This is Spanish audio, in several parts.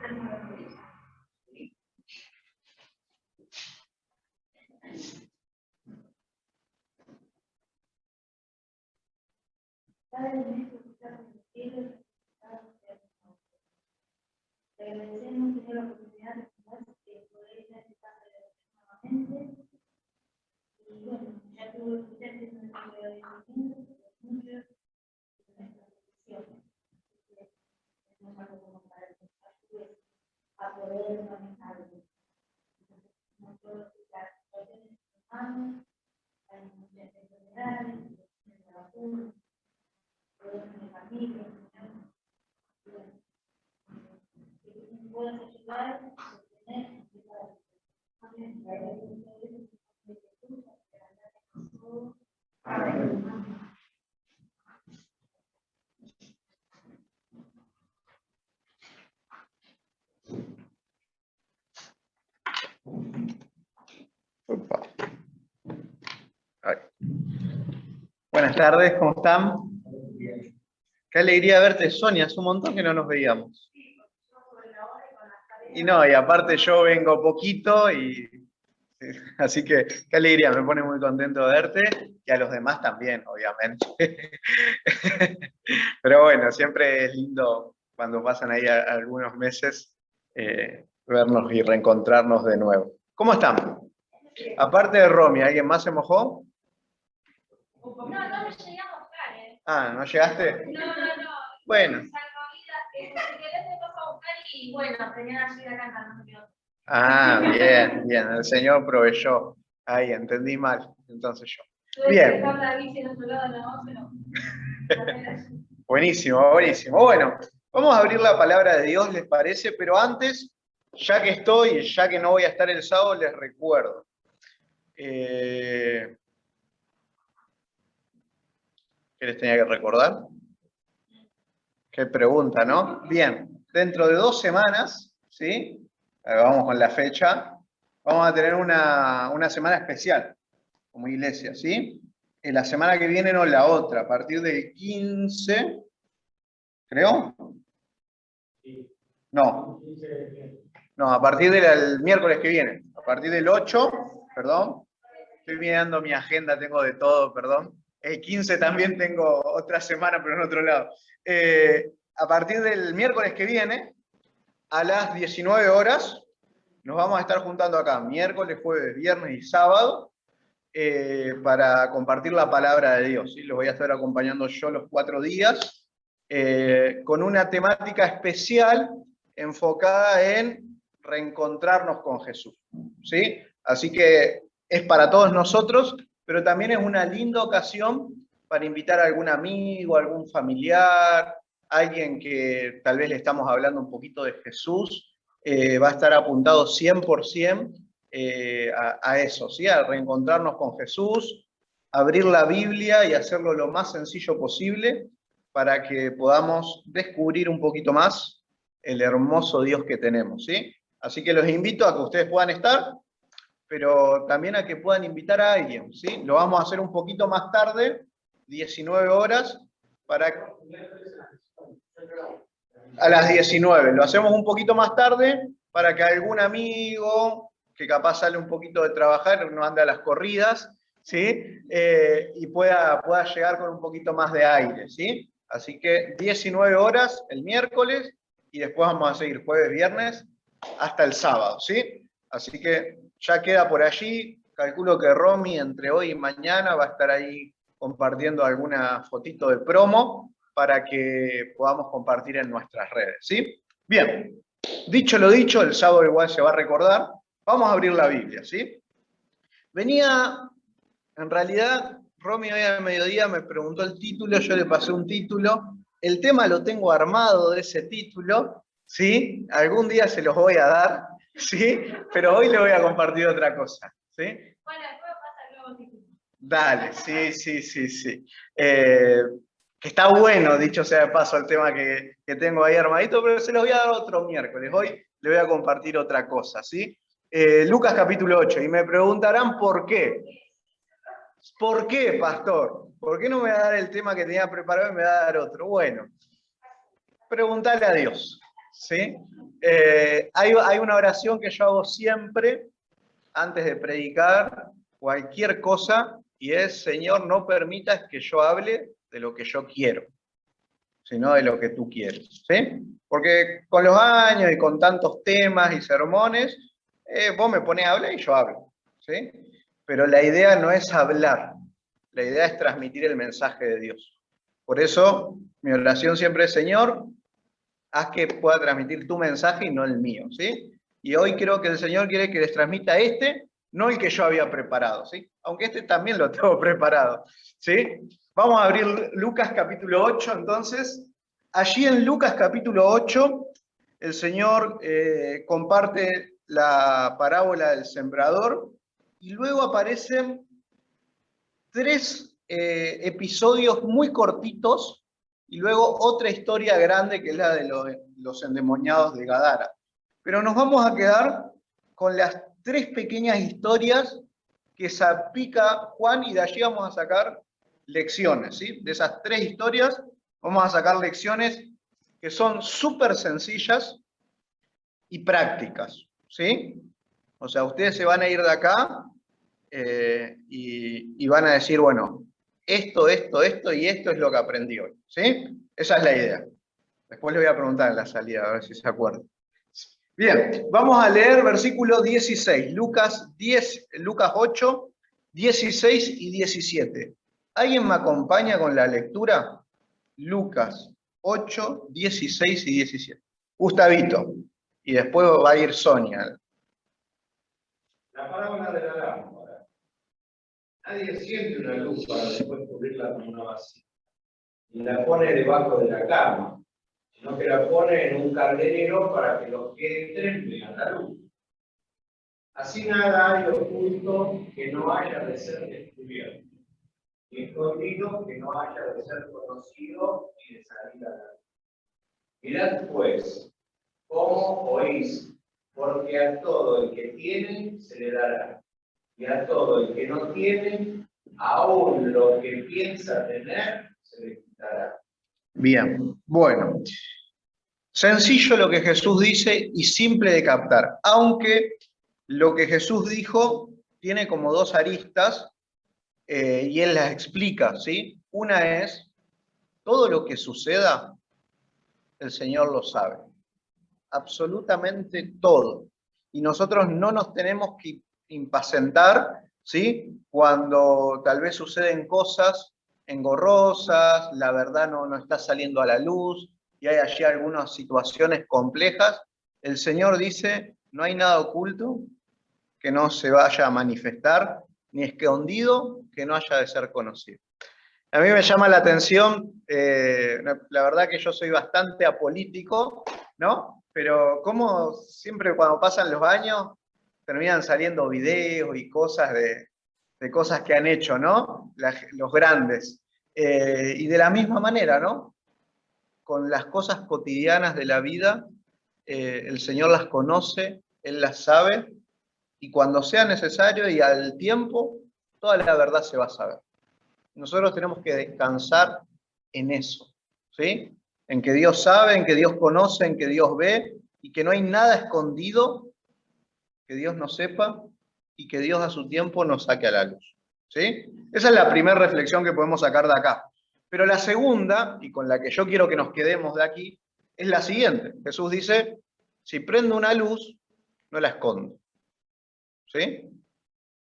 Padre nuestro que estás en los cielos, santificado sea tu nombre. Te agradecemos, Señor, la oportunidad de poder ir a este paso de oración nuevamente. Y bueno, ya tú escuchaste en nuestro agradecimiento, muchos de nuestras peticiones. Tenemos algo como para que nos ayudes a poder manejarlo. No puedo explicar situaciones en tus manos, hay muchas enfermedades, situaciones de vacuna, problemas de familia, Señor. Que tú nos puedas ayudar a sostener y ayudar. Amén. Amén. Opa. Ay. Buenas tardes, ¿cómo están? Qué alegría verte, Sonia, hace un montón que no nos veíamos. Y no, y aparte yo vengo poquito, así que qué alegría, me pone muy contento de verte, y a los demás también, obviamente. Pero bueno, siempre es lindo cuando pasan ahí algunos meses vernos y reencontrarnos de nuevo. ¿Cómo están? Aparte de Romy, ¿alguien más se mojó? No me llegué a buscar, ¿eh? Ah, ¿no llegaste? No. Bueno. Salvavidas, que si querés te paso a buscar y bueno, tenía allí la cantando. Ah, bien, el Señor proveyó. Ahí, entendí mal, entonces yo. Tuve que Bien. dejar la bici en otro lado de la voz, pero... Buenísimo, buenísimo. Bueno, vamos a abrir la palabra de Dios, ¿les parece? Pero antes, ya que estoy, ya que no voy a estar el sábado, les recuerdo. ¿Qué les tenía que recordar? Qué pregunta, ¿no? Bien, dentro de 2 semanas, ¿sí? Vamos con la fecha, vamos a tener una semana especial como iglesia, ¿sí? La semana que viene no, la otra, a partir del 15, ¿creo? No, a partir del miércoles que viene, a partir del 8, perdón, estoy mirando mi agenda, tengo de todo, perdón. El 15 también tengo otra semana, pero en otro lado. A partir del miércoles que viene, a las 19 horas, nos vamos a estar juntando acá, miércoles, jueves, viernes y sábado, para compartir la palabra de Dios, ¿sí? Los voy a estar acompañando yo los 4 días, con una temática especial enfocada en reencontrarnos con Jesús, ¿sí? Así que es para todos nosotros, pero también es una linda ocasión para invitar a algún amigo, algún familiar, alguien que tal vez le estamos hablando un poquito de Jesús, va a estar apuntado 100% a eso, ¿sí? A reencontrarnos con Jesús, abrir la Biblia y hacerlo lo más sencillo posible para que podamos descubrir un poquito más el hermoso Dios que tenemos, ¿sí? Así que los invito a que ustedes puedan estar, pero también a que puedan invitar a alguien, ¿sí? Lo vamos a hacer un poquito más tarde, 19 horas, a las 19. Lo hacemos un poquito más tarde para que algún amigo que capaz sale un poquito de trabajar, no anda a las corridas, ¿sí? Y pueda llegar con un poquito más de aire, ¿sí? Así que 19 horas el miércoles y después vamos a seguir jueves, viernes hasta el sábado, ¿sí? Así que ya queda por allí. Calculo que Romy entre hoy y mañana va a estar ahí compartiendo alguna fotito de promo para que podamos compartir en nuestras redes, ¿sí? Bien, dicho lo dicho, el sábado igual se va a recordar. Vamos a abrir la Biblia, ¿sí? En realidad, Romy hoy al mediodía me preguntó el título, yo le pasé un título. El tema lo tengo armado de ese título, ¿sí? Algún día se los voy a dar, ¿sí? Pero hoy le voy a compartir otra cosa, ¿sí? Bueno, después pasa el nuevo título. Dale, sí. Que está bueno, dicho sea de paso, el tema que tengo ahí armadito, pero se los voy a dar otro miércoles. Hoy le voy a compartir otra cosa, ¿sí? Lucas capítulo 8, y me preguntarán por qué. ¿Por qué, pastor? ¿Por qué no me va a dar el tema que tenía preparado y me va a dar otro? Bueno, preguntale a Dios, ¿sí? Hay una oración que yo hago siempre antes de predicar cualquier cosa y es: Señor, no permitas que yo hable de lo que yo quiero, sino de lo que tú quieres, ¿sí? Porque con los años y con tantos temas y sermones, vos me ponés a hablar y yo hablo, ¿sí? Pero la idea no es hablar, la idea es transmitir el mensaje de Dios. Por eso mi oración siempre es: Señor, haz que pueda transmitir tu mensaje y no el mío, ¿sí? Y hoy creo que el Señor quiere que les transmita no el que yo había preparado, ¿sí? Aunque también lo tengo preparado, ¿sí? Vamos a abrir Lucas capítulo 8, entonces. Allí en Lucas capítulo 8, el Señor comparte la parábola del sembrador y luego aparecen tres episodios muy cortitos y luego otra historia grande que es la de los endemoniados de Gadara. Pero nos vamos a quedar con las tres pequeñas historias que salpica Juan y de allí vamos a sacar lecciones, ¿sí? De esas tres historias vamos a sacar lecciones que son súper sencillas y prácticas, ¿sí? O sea, ustedes se van a ir de acá y van a decir, bueno, esto y esto es lo que aprendí hoy, ¿sí? Esa es la idea. Después les voy a preguntar en la salida, a ver si se acuerdan. Bien, vamos a leer versículo 16, Lucas 8, 16 y 17. ¿Alguien me acompaña con la lectura? Lucas 8, 16 y 17. Gustavito. Y después va a ir Sonia. La parábola de la lámpara. Nadie enciende una luz para después cubrirla con una vasija y la pone debajo de la cama, sino que la pone en un candelero para que los que entren vean la luz. Así nada hay oculto que no haya de ser descubierto, ni escondido que no haya de ser conocido y de salir a la luz. Mirad pues cómo oís, porque a todo el que tiene se le dará, y a todo el que no tiene, aún lo que piensa tener, se le quitará. Bien, bueno. Sencillo lo que Jesús dice y simple de captar, aunque lo que Jesús dijo tiene como dos aristas y él las explica, ¿sí? Una es, todo lo que suceda, el Señor lo sabe, absolutamente todo. Y nosotros no nos tenemos que impacientar, ¿sí? Cuando tal vez suceden cosas engorrosas, la verdad no está saliendo a la luz y hay allí algunas situaciones complejas. El Señor dice, no hay nada oculto que no se vaya a manifestar, ni escondido que no haya de ser conocido. A mí me llama la atención, la verdad que yo soy bastante apolítico, ¿no? Pero como siempre cuando pasan los años terminan saliendo videos y cosas de cosas que han hecho, ¿no? Los grandes. Y de la misma manera, ¿no? Con las cosas cotidianas de la vida, el Señor las conoce, Él las sabe, y cuando sea necesario y al tiempo, toda la verdad se va a saber. Nosotros tenemos que descansar en eso, ¿sí? En que Dios sabe, en que Dios conoce, en que Dios ve, y que no hay nada escondido que Dios no sepa y que Dios a su tiempo nos saque a la luz, ¿sí? Esa es la primera reflexión que podemos sacar de acá. Pero la segunda, y con la que yo quiero que nos quedemos de aquí, es la siguiente. Jesús dice, si prendo una luz, no la escondo, ¿sí?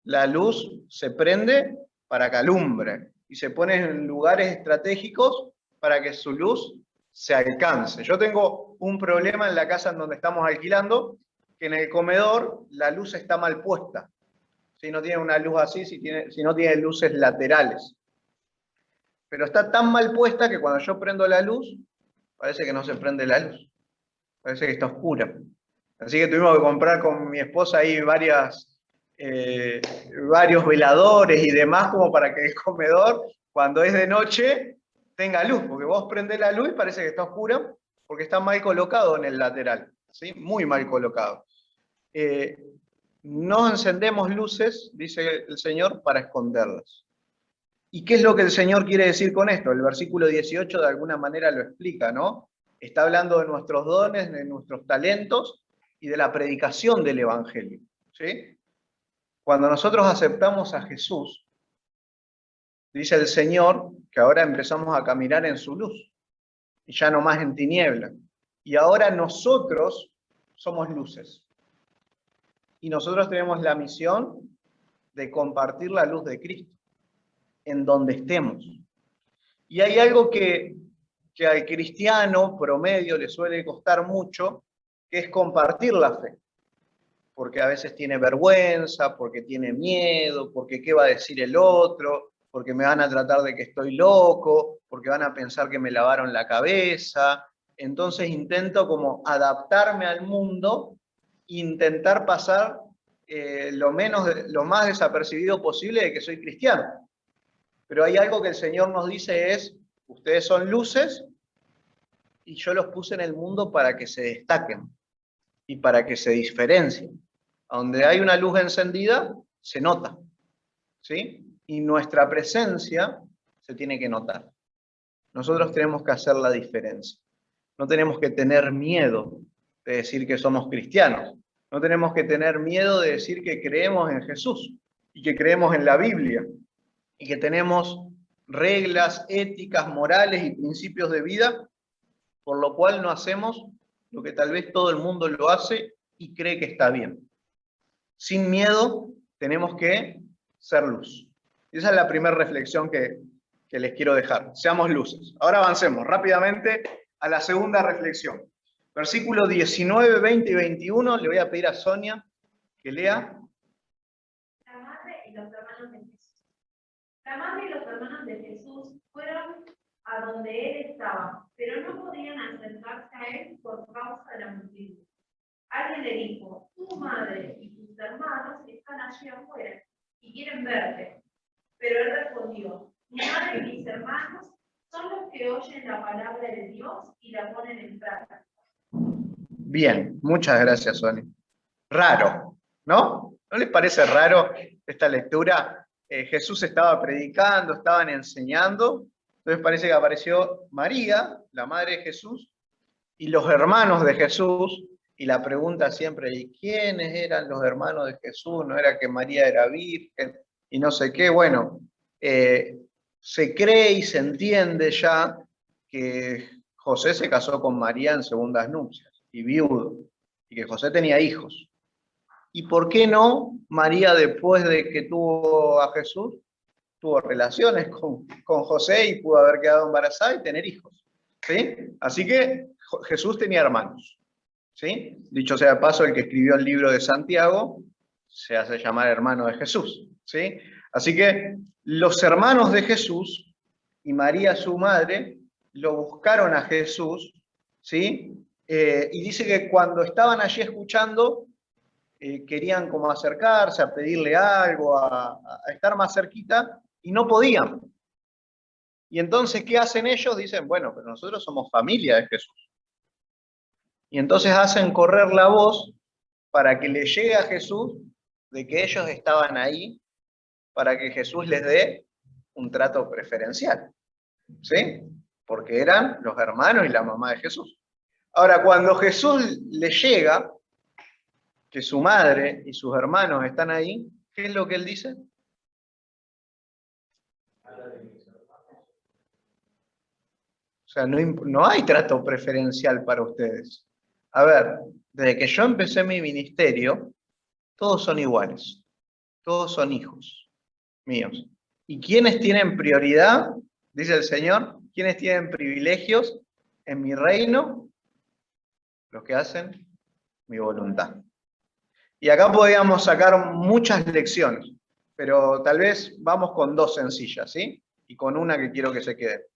La luz se prende para que alumbre y se pone en lugares estratégicos para que su luz se alcance. Yo tengo un problema en la casa en donde estamos alquilando, que en el comedor la luz está mal puesta. Si no tiene una luz así, si no tiene luces laterales. Pero está tan mal puesta que cuando yo prendo la luz, parece que no se prende la luz. Parece que está oscura. Así que tuvimos que comprar con mi esposa ahí varios veladores y demás como para que el comedor, cuando es de noche, tenga luz. Porque vos prendés la luz y parece que está oscura porque está mal colocado en el lateral. ¿Sí? Muy mal colocado. No encendemos luces, dice el Señor, para esconderlas. ¿Y qué es lo que el Señor quiere decir con esto? El versículo 18 de alguna manera lo explica, ¿no? Está hablando de nuestros dones, de nuestros talentos y de la predicación del Evangelio, ¿sí? Cuando nosotros aceptamos a Jesús, dice el Señor que ahora empezamos a caminar en su luz y ya no más en tiniebla. Y ahora nosotros somos luces. Y nosotros tenemos la misión de compartir la luz de Cristo en donde estemos. Y hay algo que al cristiano promedio le suele costar mucho, que es compartir la fe. Porque a veces tiene vergüenza, porque tiene miedo, porque qué va a decir el otro, porque me van a tratar de que estoy loco, porque van a pensar que me lavaron la cabeza. Entonces intento como adaptarme al mundo, intentar pasar lo más desapercibido posible de que soy cristiano. Pero hay algo que el Señor nos dice es, ustedes son luces y yo los puse en el mundo para que se destaquen y para que se diferencien. Donde hay una luz encendida, se nota, ¿sí? Y nuestra presencia se tiene que notar. Nosotros tenemos que hacer la diferencia. No tenemos que tener miedo de decir que somos cristianos. No tenemos que tener miedo de decir que creemos en Jesús y que creemos en la Biblia y que tenemos reglas éticas, morales y principios de vida, por lo cual no hacemos lo que tal vez todo el mundo lo hace y cree que está bien. Sin miedo tenemos que ser luz. Esa es la primera reflexión que les quiero dejar. Seamos luces. Ahora avancemos rápidamente a la segunda reflexión. Versículos 19, 20 y 21. Le voy a pedir a Sonia que lea. La madre y los hermanos de Jesús. La madre y los hermanos de Jesús fueron a donde él estaba, pero no podían acercarse a él por causa de la multitud. Alguien le dijo, tu madre y tus hermanos están allí afuera y quieren verte. Pero él respondió, mi madre y mis hermanos son los que oyen la palabra de Dios y la ponen en práctica. Bien, muchas gracias, Sonia. Raro, ¿no? ¿No les parece raro esta lectura? Jesús estaba predicando, estaban enseñando, entonces parece que apareció María, la madre de Jesús, y los hermanos de Jesús, y la pregunta siempre, ¿y quiénes eran los hermanos de Jesús? ¿No era que María era virgen? Y no sé qué. Bueno, se cree y se entiende ya que José se casó con María en segundas nupcias, y viudo, y que José tenía hijos. ¿Y por qué no María, después de que tuvo a Jesús, tuvo relaciones con José y pudo haber quedado embarazada y tener hijos? ¿Sí? Así que Jesús tenía hermanos. ¿Sí? Dicho sea de paso, el que escribió el libro de Santiago se hace llamar hermano de Jesús. ¿Sí? Así que los hermanos de Jesús y María, su madre, lo buscaron a Jesús, ¿sí? Y dice que cuando estaban allí escuchando, querían como acercarse a pedirle algo, a estar más cerquita, y no podían. Y entonces, ¿qué hacen ellos? Dicen, bueno, pero nosotros somos familia de Jesús. Y entonces hacen correr la voz para que le llegue a Jesús de que ellos estaban ahí, para que Jesús les dé un trato preferencial. ¿Sí? Porque eran los hermanos y la mamá de Jesús. Ahora, cuando Jesús le llega, que su madre y sus hermanos están ahí, ¿qué es lo que él dice? O sea, no hay trato preferencial para ustedes. A ver, desde que yo empecé mi ministerio, todos son iguales. Todos son hijos míos. ¿Y quiénes tienen prioridad? Dice el Señor. ¿Quiénes tienen privilegios en mi reino? Los que hacen mi voluntad. Y acá podríamos sacar muchas lecciones, pero tal vez vamos con dos sencillas, ¿sí? Y con una que quiero que se quede.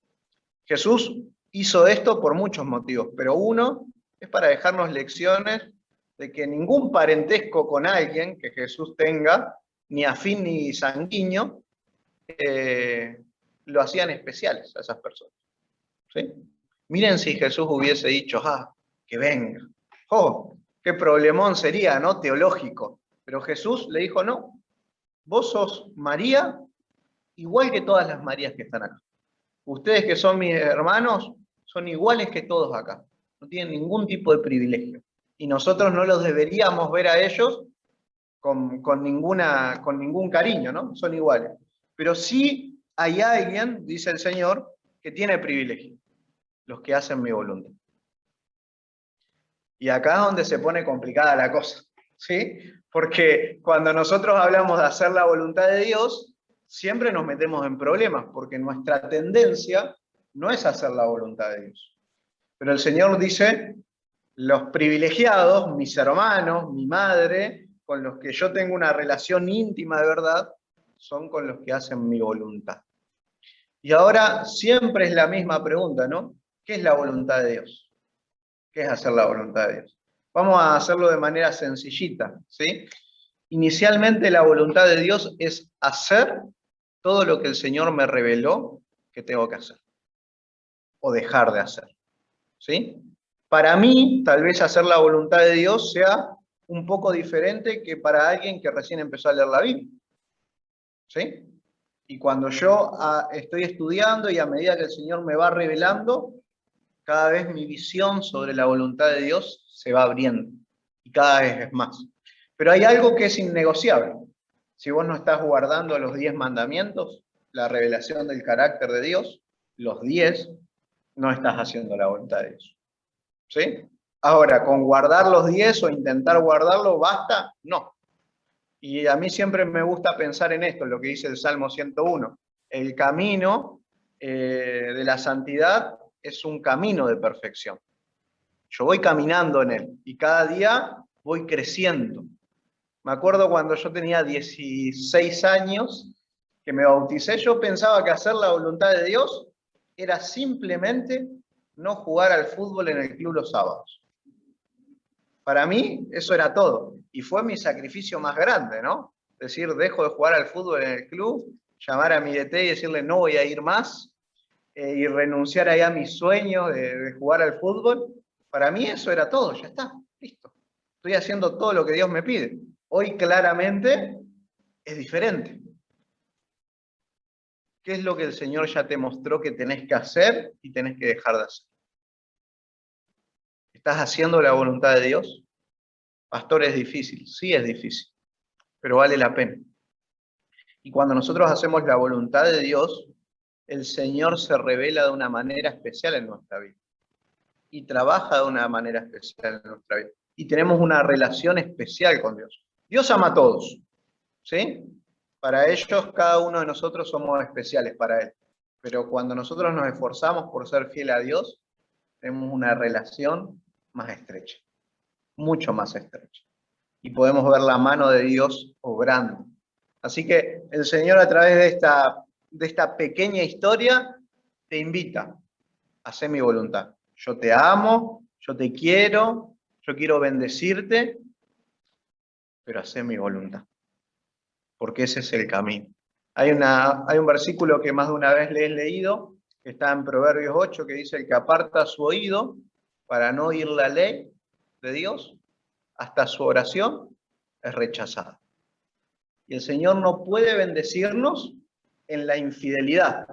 Jesús hizo esto por muchos motivos, pero uno es para dejarnos lecciones de que ningún parentesco con alguien que Jesús tenga, ni afín ni sanguíneo, lo hacían especiales a esas personas. ¿Sí? Miren si Jesús hubiese dicho, que venga. Qué problemón sería, ¿no? Teológico. Pero Jesús le dijo, no, vos sos María igual que todas las Marías que están acá. Ustedes que son mis hermanos son iguales que todos acá. no tienen ningún tipo de privilegio. Y nosotros no los deberíamos ver a ellos con ningún cariño, ¿no? Son iguales. Pero sí hay alguien, dice el Señor, que tiene privilegio, los que hacen mi voluntad. Y acá es donde se pone complicada la cosa, ¿sí? Porque cuando nosotros hablamos de hacer la voluntad de Dios, siempre nos metemos en problemas, porque nuestra tendencia no es hacer la voluntad de Dios. Pero el Señor dice, los privilegiados, mis hermanos, mi madre, con los que yo tengo una relación íntima de verdad, son con los que hacen mi voluntad. Y ahora siempre es la misma pregunta, ¿no? ¿Qué es la voluntad de Dios? ¿Qué es hacer la voluntad de Dios? Vamos a hacerlo de manera sencillita, ¿sí? Inicialmente la voluntad de Dios es hacer todo lo que el Señor me reveló que tengo que hacer o dejar de hacer, ¿sí? Para mí, tal vez hacer la voluntad de Dios sea un poco diferente que para alguien que recién empezó a leer la Biblia, ¿sí? Y cuando yo estoy estudiando y a medida que el Señor me va revelando, cada vez mi visión sobre la voluntad de Dios se va abriendo y cada vez es más. Pero hay algo que es innegociable. Si vos no estás guardando los 10 mandamientos, la revelación del carácter de Dios, los 10, no estás haciendo la voluntad de Dios. ¿Sí? Ahora, con guardar los 10 o intentar guardarlo, ¿basta? No. Y a mí siempre me gusta pensar en esto, lo que dice el Salmo 101. El camino de la santidad es un camino de perfección. Yo voy caminando en él y cada día voy creciendo. Me acuerdo cuando yo tenía 16 años, que me bauticé, yo pensaba que hacer la voluntad de Dios era simplemente no jugar al fútbol en el club los sábados. Para mí eso era todo. Y fue mi sacrificio más grande, ¿no? Es decir, dejo de jugar al fútbol en el club, llamar a mi DT y decirle no voy a ir más, y renunciar ahí a mi sueño de jugar al fútbol. Para mí eso era todo, ya está, listo. Estoy haciendo todo lo que Dios me pide. Hoy claramente es diferente. ¿Qué es lo que el Señor ya te mostró que tenés que hacer y tenés que dejar de hacer? ¿Estás haciendo la voluntad de Dios? Pastor, es difícil. Sí, es difícil, pero vale la pena. Y cuando nosotros hacemos la voluntad de Dios, el Señor se revela de una manera especial en nuestra vida. Y trabaja de una manera especial en nuestra vida. Y tenemos una relación especial con Dios. Dios ama a todos, ¿sí? Para ellos, cada uno de nosotros somos especiales para Él. Pero cuando nosotros nos esforzamos por ser fiel a Dios, tenemos una relación más estrecha, mucho más estrecha. Y podemos ver la mano de Dios obrando. Así que el Señor, a través de esta pequeña historia, te invita a hacer mi voluntad. Yo te amo, yo te quiero, yo quiero bendecirte, pero hacer mi voluntad. Porque ese es el camino. Hay un versículo que más de una vez le he leído, que está en Proverbios 8, que dice: el que aparta su oído para no oír la ley de Dios, hasta su oración es rechazada. Y el Señor no puede bendecirnos en la infidelidad,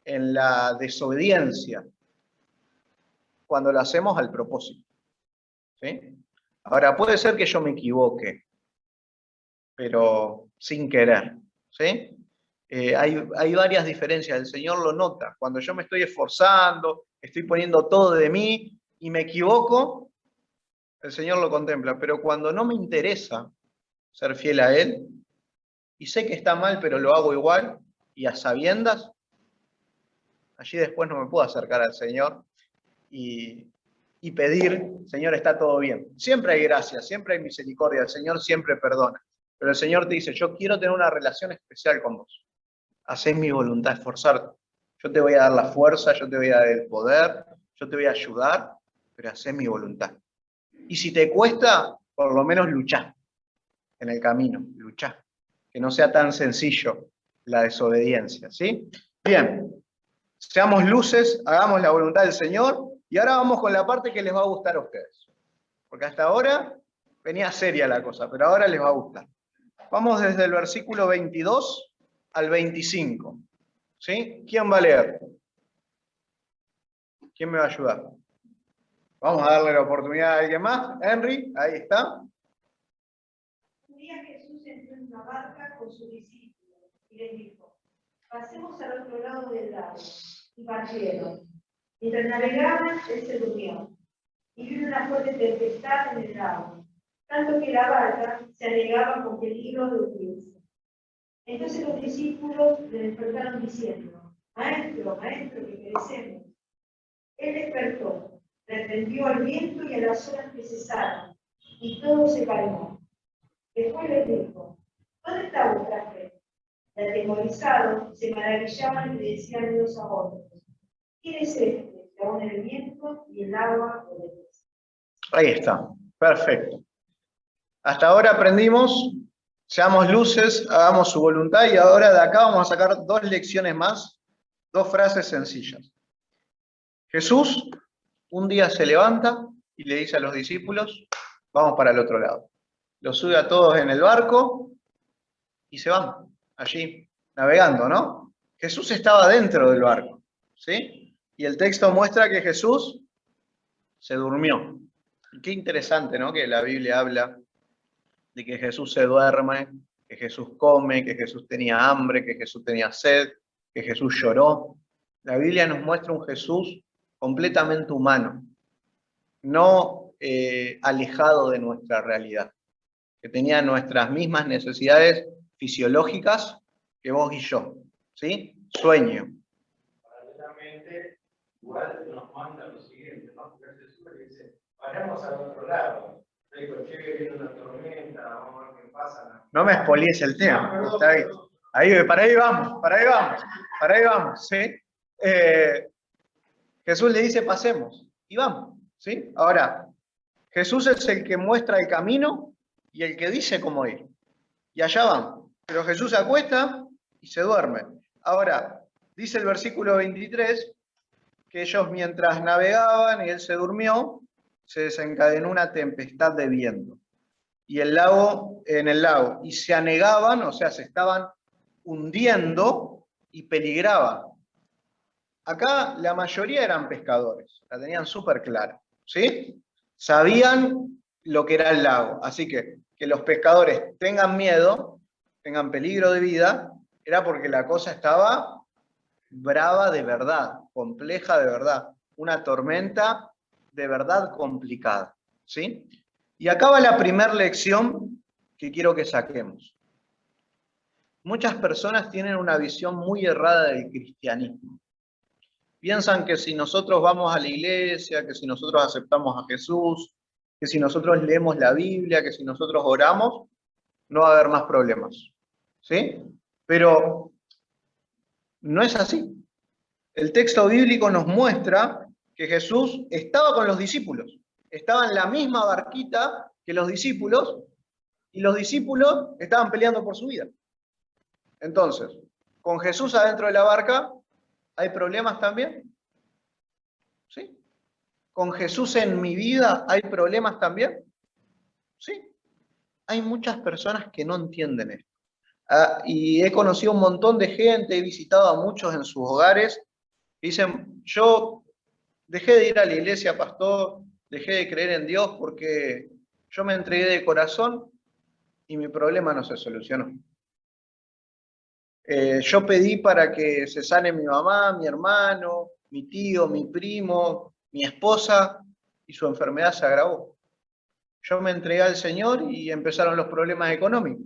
en la desobediencia, cuando lo hacemos al propósito. ¿Sí? Ahora, puede ser que yo me equivoque, pero sin querer. ¿Sí? Hay varias diferencias, el Señor lo nota. Cuando yo me estoy esforzando, estoy poniendo todo de mí y me equivoco, el Señor lo contempla. Pero cuando no me interesa ser fiel a Él, y sé que está mal, pero lo hago igual, y a sabiendas, allí después no me puedo acercar al Señor y pedir: Señor, está todo bien. Siempre hay gracia, siempre hay misericordia, el Señor siempre perdona. Pero el Señor te dice: yo quiero tener una relación especial con vos. Hacé mi voluntad, esforzarte. Yo te voy a dar la fuerza, yo te voy a dar el poder, yo te voy a ayudar, pero hacé mi voluntad. Y si te cuesta, por lo menos luchá en el camino, luchá. Que no sea tan sencillo la desobediencia, ¿sí? Bien, seamos luces, hagamos la voluntad del Señor, y ahora vamos con la parte que les va a gustar a ustedes. Porque hasta ahora venía seria la cosa, pero ahora les va a gustar. Vamos desde el versículo 22 al 25. ¿Sí? ¿Quién va a leer? ¿Quién me va a ayudar? Vamos a darle la oportunidad a alguien más. Henry, ahí está. Un día Jesús entró en una barca con sus discípulos y les dijo: pasemos al otro lado del lago. Y partieron. Mientras navegaban, él se durmió. Y vino una fuerte tempestad en el lago, tanto que la barca se anegaba con peligro de hundirse. Entonces los discípulos le despertaron diciendo: Maestro, maestro, que perecemos. Él despertó, reprendió al viento y a las olas que cesaron, y todo se calmó. Después les dijo: ¿dónde está vuestra fe? Y atemorizados se maravillaban y le decían unos a otros: ¿quién es este que aún el viento y el agua obedecen? Ahí está. Perfecto. Hasta ahora aprendimos, seamos luces, hagamos su voluntad, y ahora de acá vamos a sacar 2 lecciones más, 2 frases sencillas. Jesús un día se levanta y le dice a los discípulos: vamos para el otro lado. Los sube a todos en el barco y se van allí navegando, ¿no? Jesús estaba dentro del barco, ¿sí? Y el texto muestra que Jesús se durmió. Y qué interesante, ¿no? Que la Biblia habla de que Jesús se duerme, que Jesús come, que Jesús tenía hambre, que Jesús tenía sed, que Jesús lloró. La Biblia nos muestra un Jesús completamente humano, no alejado de nuestra realidad, que tenía nuestras mismas necesidades fisiológicas que vos y yo, ¿sí? Sueño. Paralelamente, igual nos manda lo siguiente, ¿no? Porque Jesús le dice: vayamos al otro lado. Le digo: che, viene una tormenta, vamos a ver qué pasa. No me expolies el tema. Perdón, Está ahí. perdón. Para ahí vamos, ¿sí? Jesús le dice: pasemos, y vamos, ¿sí? Ahora, Jesús es el que muestra el camino y el que dice cómo ir. Y allá vamos. Pero Jesús se acuesta y se duerme. Ahora, dice el versículo 23 que ellos, mientras navegaban y él se durmió, se desencadenó una tempestad de viento. Y en el lago, y se anegaban, o sea, se estaban hundiendo y peligraban. Acá la mayoría eran pescadores, la tenían súper clara, ¿sí? Sabían lo que era el lago, así que los pescadores tengan miedo, tengan peligro de vida, era porque la cosa estaba brava de verdad, compleja de verdad, una tormenta de verdad complicada, ¿sí? Y acá va la primera lección que quiero que saquemos. Muchas personas tienen una visión muy errada del cristianismo. Piensan que si nosotros vamos a la iglesia, que si nosotros aceptamos a Jesús, que si nosotros leemos la Biblia, que si nosotros oramos, no va a haber más problemas, ¿sí? Pero no es así. El texto bíblico nos muestra que Jesús estaba con los discípulos, estaba en la misma barquita que los discípulos, y los discípulos estaban peleando por su vida. Entonces, con Jesús adentro de la barca, ¿hay problemas también? ¿Sí? ¿Con Jesús en mi vida hay problemas también? Sí. Hay muchas personas que no entienden esto. Y he conocido un montón de gente, he visitado a muchos en sus hogares, y dicen: yo dejé de ir a la iglesia, pastor, dejé de creer en Dios porque yo me entregué de corazón y mi problema no se solucionó. Yo pedí para que se sane mi mamá, mi hermano, mi tío, mi primo, mi esposa, y su enfermedad se agravó. Yo me entregué al Señor y empezaron los problemas económicos.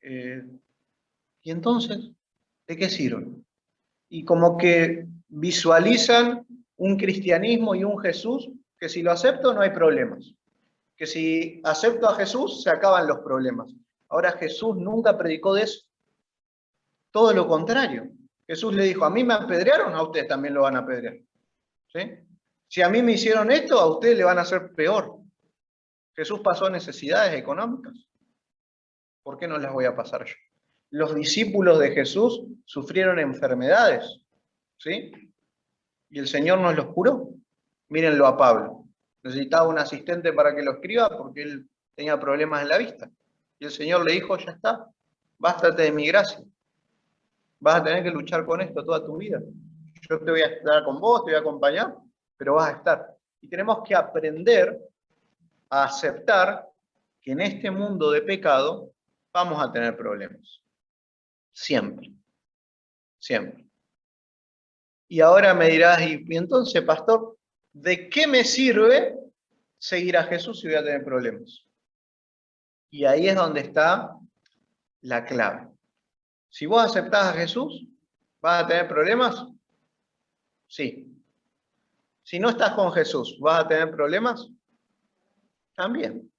Y entonces, ¿de qué sirve? Y como que visualizan un cristianismo y un Jesús que si lo acepto no hay problemas. Que si acepto a Jesús se acaban los problemas. Ahora Jesús nunca predicó de eso. Todo lo contrario. Jesús le dijo: a mí me apedrearon, a ustedes también lo van a apedrear. ¿Sí? Si a mí me hicieron esto, a ustedes le van a hacer peor. Jesús pasó necesidades económicas. ¿Por qué no las voy a pasar yo? Los discípulos de Jesús sufrieron enfermedades, ¿sí? Y el Señor nos los curó. Mírenlo a Pablo. Necesitaba un asistente para que lo escriba porque él tenía problemas en la vista. Y el Señor le dijo: ya está, bástate de mi gracia. Vas a tener que luchar con esto toda tu vida. Yo te voy a estar con vos, te voy a acompañar, pero vas a estar. Y tenemos que aprender a aceptar que en este mundo de pecado vamos a tener problemas. Siempre. Siempre. Y ahora me dirás, y entonces, pastor, ¿de qué me sirve seguir a Jesús si voy a tener problemas? Y ahí es donde está la clave. Si vos aceptás a Jesús, ¿vas a tener problemas? Sí. Si no estás con Jesús, ¿vas a tener problemas? También.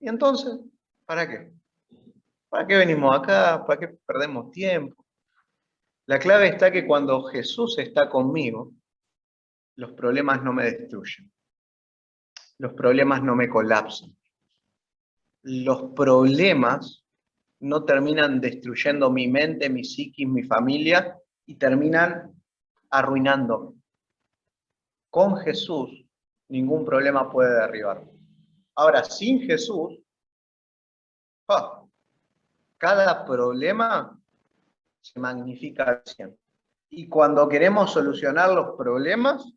Y entonces, ¿para qué? ¿Para qué venimos acá? ¿Para qué perdemos tiempo? La clave está que cuando Jesús está conmigo, los problemas no me destruyen. Los problemas no me colapsan. Los problemas no terminan destruyendo mi mente, mi psiquis, mi familia y terminan arruinándome. Con Jesús, ningún problema puede derribarme. Ahora, sin Jesús, cada problema se magnifica al 100. Y cuando queremos solucionar los problemas,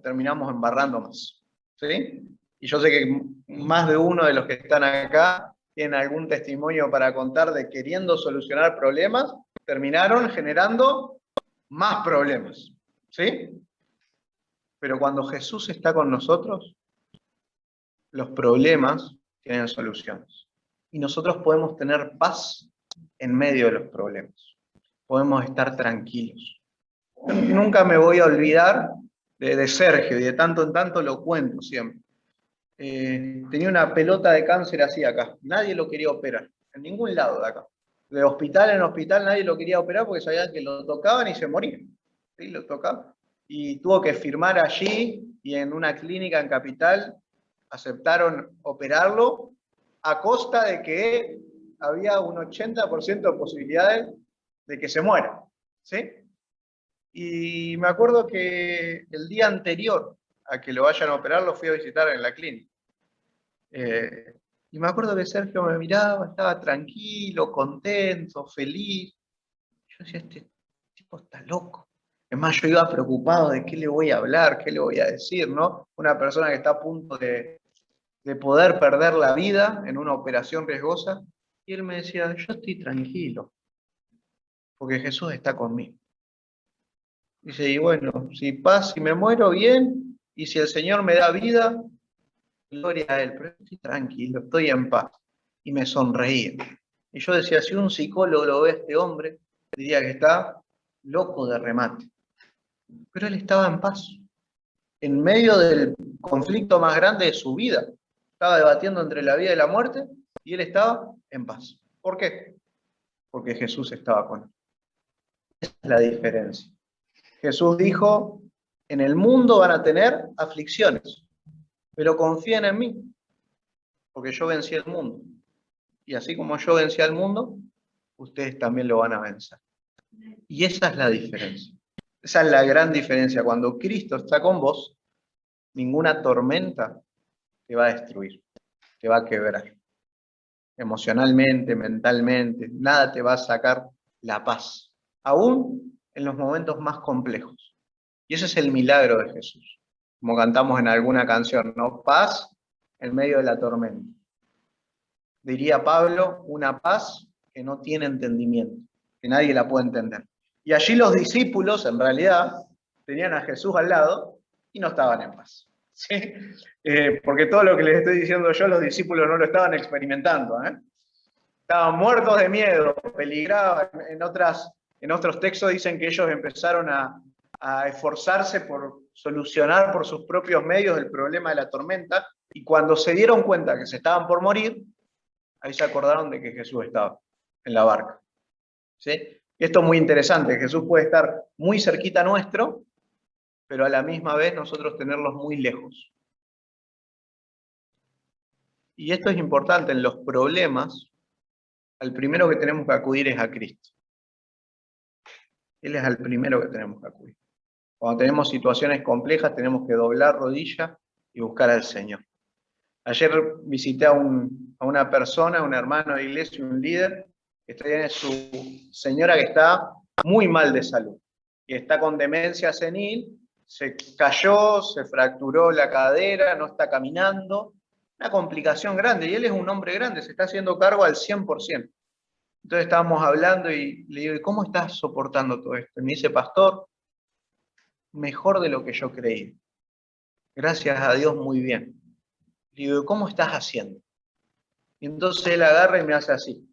terminamos embarrando más. ¿Sí? Y yo sé que más de uno de los que están acá tienen algún testimonio para contar de queriendo solucionar problemas, terminaron generando más problemas. ¿Sí? Pero cuando Jesús está con nosotros, los problemas tienen soluciones. Y nosotros podemos tener paz en medio de los problemas. Podemos estar tranquilos. Nunca me voy a olvidar de Sergio, y de tanto en tanto lo cuento siempre. Tenía una pelota de cáncer así acá. Nadie lo quería operar, en ningún lado de acá. De hospital en hospital nadie lo quería operar porque sabían que lo tocaban y se moría. ¿Sí? Lo tocaban. Y tuvo que firmar allí y en una clínica en Capital aceptaron operarlo a costa de que había un 80% de posibilidades de que se muera. ¿Sí? Y me acuerdo que el día anterior a que lo vayan a operar, lo fui a visitar en la clínica. Y me acuerdo que Sergio me miraba, estaba tranquilo, contento, feliz. Yo decía, este tipo está loco. Es más, yo iba preocupado de qué le voy a hablar, qué le voy a decir, ¿no? Una persona que está a punto de poder perder la vida en una operación riesgosa. Y él me decía, yo estoy tranquilo, porque Jesús está conmigo. Dice, y bueno, si me muero bien, y si el Señor me da vida, gloria a Él, pero estoy tranquilo, estoy en paz. Y me sonreía. Y yo decía, si un psicólogo lo ve a este hombre, diría que está loco de remate. Pero él estaba en paz, en medio del conflicto más grande de su vida. Estaba debatiendo entre la vida y la muerte, y él estaba en paz. ¿Por qué? Porque Jesús estaba con él. Esa es la diferencia. Jesús dijo, en el mundo van a tener aflicciones, pero confíen en mí, porque yo vencí el mundo. Y así como yo vencí al mundo, ustedes también lo van a vencer. Y esa es la diferencia. Esa es la gran diferencia. Cuando Cristo está con vos, ninguna tormenta te va a destruir, te va a quebrar. Emocionalmente, mentalmente, nada te va a sacar la paz, aún en los momentos más complejos. Y ese es el milagro de Jesús, como cantamos en alguna canción, ¿no? Paz en medio de la tormenta. Diría Pablo, una paz que no tiene entendimiento, que nadie la puede entender. Y allí los discípulos, en realidad, tenían a Jesús al lado y no estaban en paz. ¿Sí? Porque todo lo que les estoy diciendo yo, los discípulos no lo estaban experimentando. Estaban muertos de miedo, peligraban. En otros textos dicen que ellos empezaron a esforzarse por solucionar por sus propios medios el problema de la tormenta, y cuando se dieron cuenta que se estaban por morir, ahí se acordaron de que Jesús estaba en la barca. ¿Sí? Y esto es muy interesante, Jesús puede estar muy cerquita nuestro, pero a la misma vez nosotros tenerlos muy lejos. Y esto es importante, en los problemas, al primero que tenemos que acudir es a Cristo. Él es al primero que tenemos que acudir. Cuando tenemos situaciones complejas tenemos que doblar rodilla y buscar al Señor. Ayer visité a una persona, un hermano de iglesia, un líder, que tiene su señora que está muy mal de salud, y está con demencia senil, se cayó, se fracturó la cadera, no está caminando, una complicación grande, y él es un hombre grande, se está haciendo cargo al 100%. Entonces estábamos hablando y le digo, ¿y cómo estás soportando todo esto? Y me dice, pastor, mejor de lo que yo creí. Gracias a Dios, muy bien. Le digo, ¿cómo estás haciendo? Y entonces él agarra y me hace así,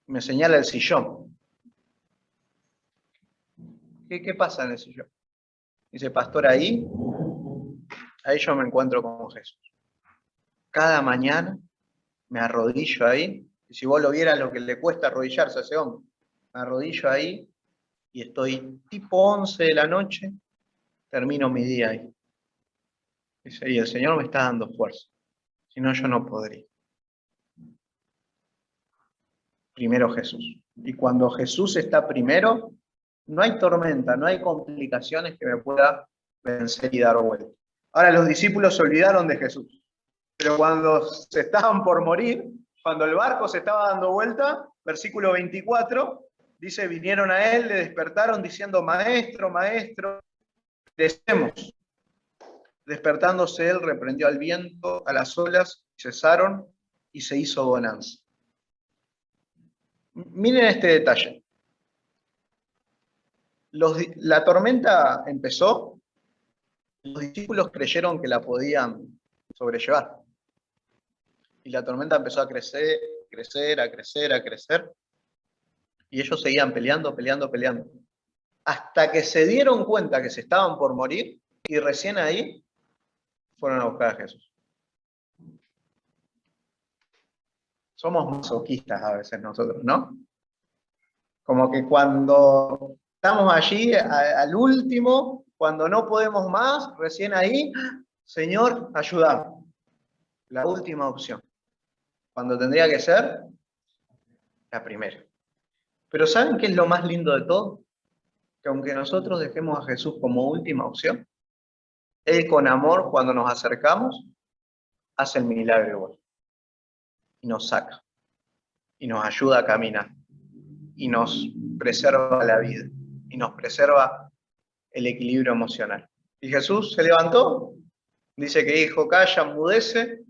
me señala el sillón. ¿Qué pasa en el sillón? Dice, pastor, ahí yo me encuentro con Jesús. Cada mañana me arrodillo ahí, y si vos lo vieras lo que le cuesta arrodillarse a ese hombre, me arrodillo ahí y estoy tipo 11 de la noche, termino mi día ahí. Dice, y el Señor me está dando fuerza, si no yo no podría. Primero Jesús. Y cuando Jesús está primero, no hay tormenta, no hay complicaciones que me pueda vencer y dar vuelta. Ahora los discípulos se olvidaron de Jesús, pero cuando se estaban por morir, cuando el barco se estaba dando vuelta, versículo 24, dice, vinieron a él, le despertaron diciendo, maestro, maestro, perecemos. Despertándose él, reprendió al viento, a las olas, cesaron y se hizo bonanza. Miren este detalle. La tormenta empezó, los discípulos creyeron que la podían sobrellevar. Y la tormenta empezó a crecer, a crecer. Y ellos seguían peleando. Hasta que se dieron cuenta que se estaban por morir y recién ahí fueron a buscar a Jesús. Somos masoquistas a veces nosotros, ¿no? Como que cuando estamos allí al último, cuando no podemos más, recién ahí, Señor, ayúdame. La última opción. Cuando tendría que ser la primera. Pero ¿saben qué es lo más lindo de todo? Que aunque nosotros dejemos a Jesús como última opción, Él con amor, cuando nos acercamos, hace el milagro igual. Y nos saca. Y nos ayuda a caminar. Y nos preserva la vida. Y nos preserva el equilibrio emocional. Y Jesús se levantó, dice que dijo, calla, enmudece,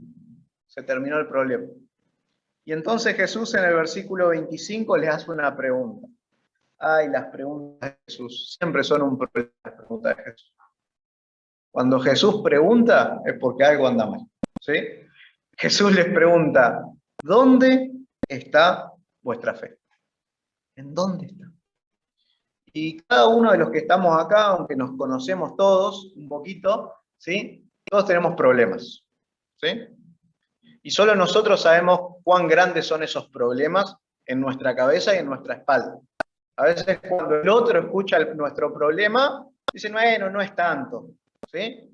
se terminó el problema. Y entonces Jesús en el versículo 25 les hace una pregunta. Ay, las preguntas de Jesús siempre son un problema, las preguntas de Jesús. Cuando Jesús pregunta es porque algo anda mal, ¿sí? Jesús les pregunta, ¿dónde está vuestra fe? ¿En dónde está? Y cada uno de los que estamos acá, aunque nos conocemos todos un poquito, ¿sí? Todos tenemos problemas, ¿sí? Y solo nosotros sabemos cuán grandes son esos problemas en nuestra cabeza y en nuestra espalda. A veces cuando el otro escucha nuestro problema, dice, bueno, no es tanto, ¿sí?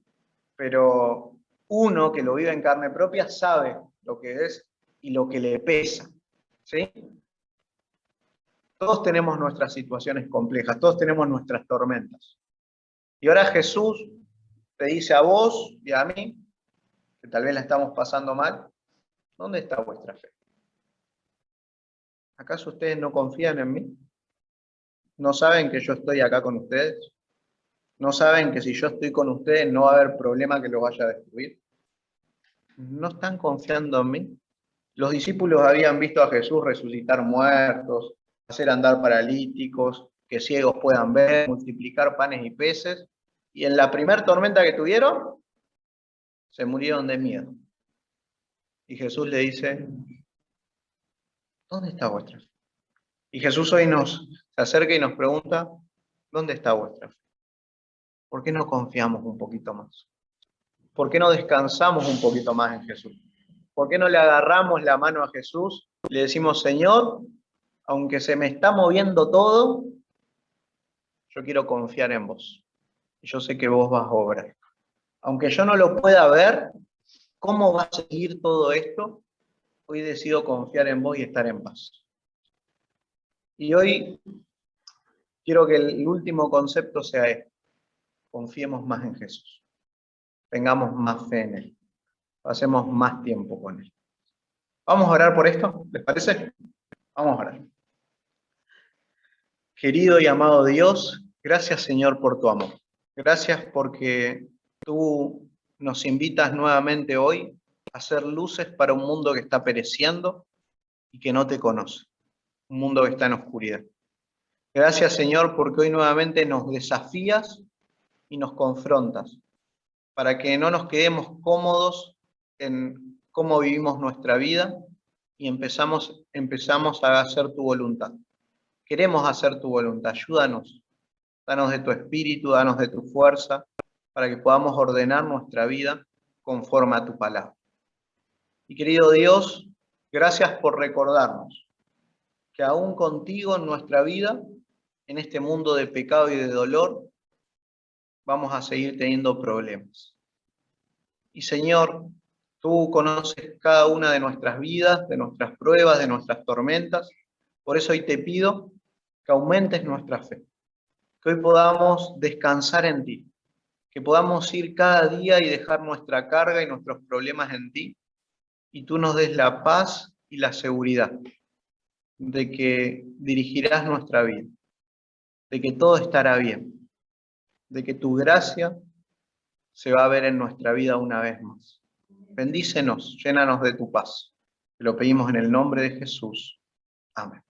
Pero uno que lo vive en carne propia sabe lo que es y lo que le pesa, ¿sí? Todos tenemos nuestras situaciones complejas, todos tenemos nuestras tormentas. Y ahora Jesús te dice a vos y a mí, que tal vez la estamos pasando mal, ¿dónde está vuestra fe? ¿Acaso ustedes no confían en mí? ¿No saben que yo estoy acá con ustedes? ¿No saben que si yo estoy con ustedes no va a haber problema que los vaya a destruir? ¿No están confiando en mí? Los discípulos habían visto a Jesús resucitar muertos, hacer andar paralíticos, que ciegos puedan ver, multiplicar panes y peces. Y en la primera tormenta que tuvieron, se murieron de miedo. Y Jesús le dice, ¿dónde está vuestra fe? Y Jesús hoy se acerca y nos pregunta, ¿dónde está vuestra fe? ¿Por qué no confiamos un poquito más? ¿Por qué no descansamos un poquito más en Jesús? ¿Por qué no le agarramos la mano a Jesús? Le decimos, Señor, aunque se me está moviendo todo, yo quiero confiar en vos. Y yo sé que vos vas a obrar. Aunque yo no lo pueda ver, ¿cómo va a seguir todo esto? Hoy decido confiar en vos y estar en paz. Y hoy quiero que el último concepto sea este. Confiemos más en Jesús. Tengamos más fe en Él. Pasemos más tiempo con Él. ¿Vamos a orar por esto? ¿Les parece? Vamos a orar. Querido y amado Dios, gracias Señor por tu amor. Gracias porque tú nos invitas nuevamente hoy a ser luces para un mundo que está pereciendo y que no te conoce, un mundo que está en oscuridad. Gracias, Señor, porque hoy nuevamente nos desafías y nos confrontas, para que no nos quedemos cómodos en cómo vivimos nuestra vida y empezamos a hacer tu voluntad. Queremos hacer tu voluntad, ayúdanos, danos de tu espíritu, danos de tu fuerza, para que podamos ordenar nuestra vida conforme a tu palabra. Y querido Dios, gracias por recordarnos que aún contigo en nuestra vida, en este mundo de pecado y de dolor, vamos a seguir teniendo problemas. Y Señor, tú conoces cada una de nuestras vidas, de nuestras pruebas, de nuestras tormentas. Por eso hoy te pido que aumentes nuestra fe, que hoy podamos descansar en ti, que podamos ir cada día y dejar nuestra carga y nuestros problemas en ti, y tú nos des la paz y la seguridad de que dirigirás nuestra vida, de que todo estará bien, de que tu gracia se va a ver en nuestra vida una vez más. Bendícenos, llénanos de tu paz. Te lo pedimos en el nombre de Jesús. Amén.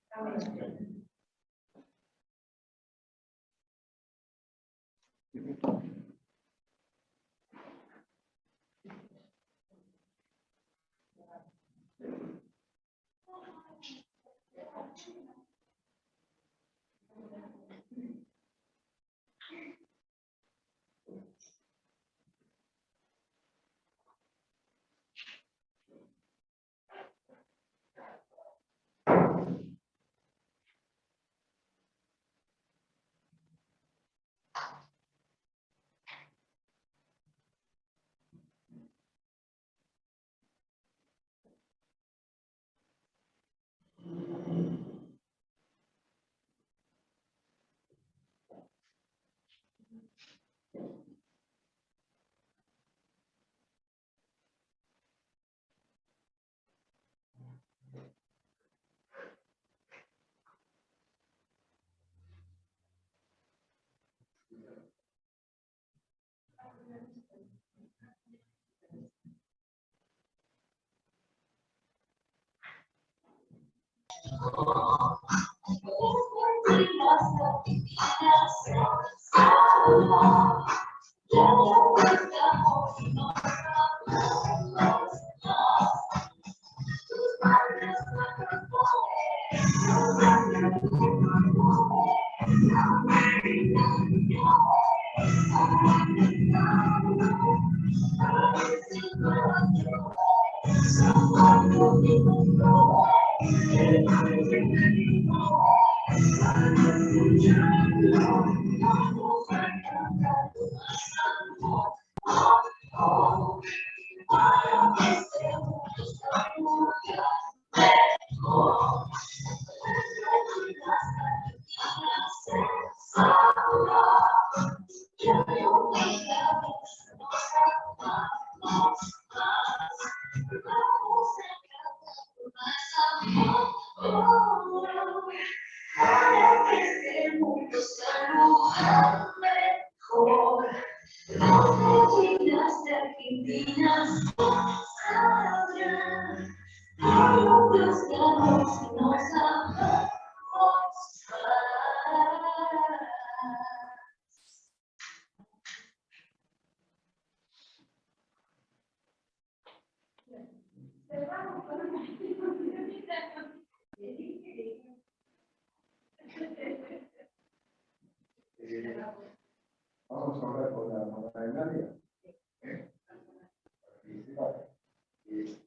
Vamos a hablar con la mamá de Nadia.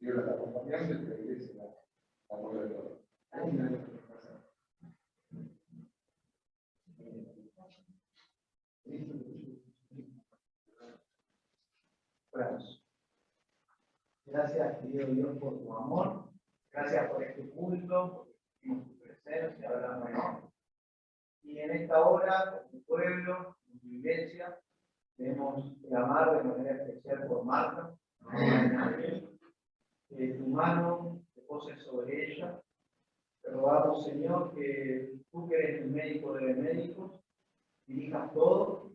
Dios la acompañante de la iglesia, la abuela de todo. Gracias, querido Dios, por tu amor. Gracias por este culto, por tu presencia, hablando. Y en esta hora, con tu pueblo, con tu iglesia, queremos clamar de manera especial por Marta, que tu mano te pose sobre ella. Te rogamos, Señor, que tú que eres el médico de médicos, dirijas todo,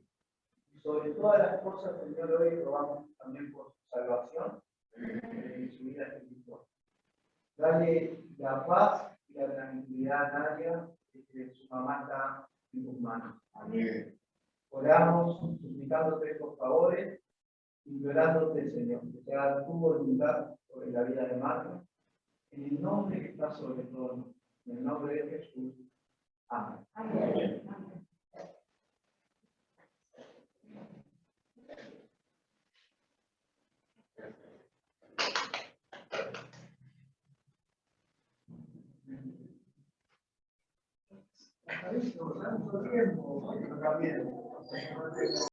Sobre todas las cosas, Señor, hoy rogamos también por su salvación y su vida espiritual. Dale la paz y la tranquilidad a Nadia, que su mamá está en tus manos. Amén. Oramos suplicándote estos favores, implorándote, Señor, que se haga tu voluntad sobre la vida de Marta, en el nombre que está sobre todo, en el nombre de Jesús. Amén. Amén. Mucho tiempo, también.